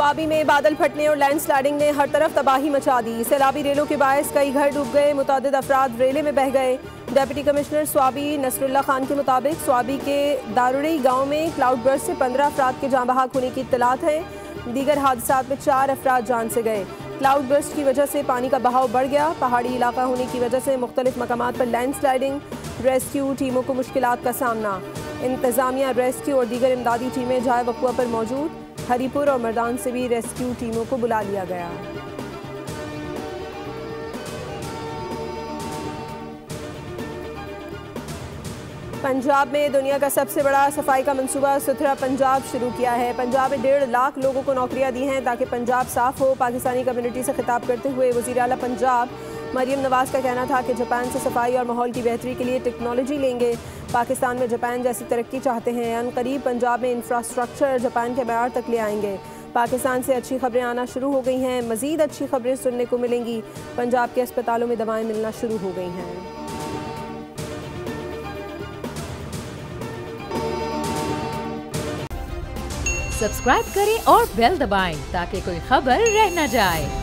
स्वाबी में बादल फटने और लैंडस्लाइडिंग ने हर तरफ तबाही मचा दी। सैलाबी रेलों के बायस कई घर डूब गए, मुतअद्दिद अफराद रेले में बह गए। डिप्टी कमिश्नर स्वाबी नसरुल्लाह खान के मुताबिक स्वाबी के दारुड़ी गांव में क्लाउड बर्स्ट से 15 अफराद के जाँ बहक होने की इत्तलात है। दीगर हादसात में 4 अफराद जान से गए। क्लाउड बर्स्ट की वजह से पानी का बहाव बढ़ गया। पहाड़ी इलाका होने की वजह से मुख्तलिफ मकामात पर लैंडस्लाइडिंग, रेस्क्यू टीमों को मुश्किलात का सामना। इंतजामिया, रेस्क्यू और दीगर इमदादी टीमें जाए वक़ुआ पर मौजूद। हरीपुर और मर्दान से भी रेस्क्यू टीमों को बुला लिया गया। पंजाब में दुनिया का सबसे बड़ा सफाई का मंसूबा सुथरा पंजाब शुरू किया है। पंजाब में 1.5 लाख लोगों को नौकरियां दी हैं ताकि पंजाब साफ हो। पाकिस्तानी कम्युनिटी से खिताब करते हुए वज़ीर आला पंजाब मरियम नवाज़ का कहना था कि जापान से सफाई और माहौल की बेहतरी के लिए टेक्नोलॉजी लेंगे। पाकिस्तान में जापान जैसी तरक्की चाहते हैं। अनकरीब पंजाब में इंफ्रास्ट्रक्चर जापान के मैयार तक ले आएंगे। पाकिस्तान से अच्छी खबरें आना शुरू हो गई हैं। मज़ीद अच्छी खबरें सुनने को मिलेंगी। पंजाब के अस्पतालों में दवाएं मिलना शुरू हो गई हैं। सब्सक्राइब करें और बेल दबाएं ताकि कोई खबर रह न जाए।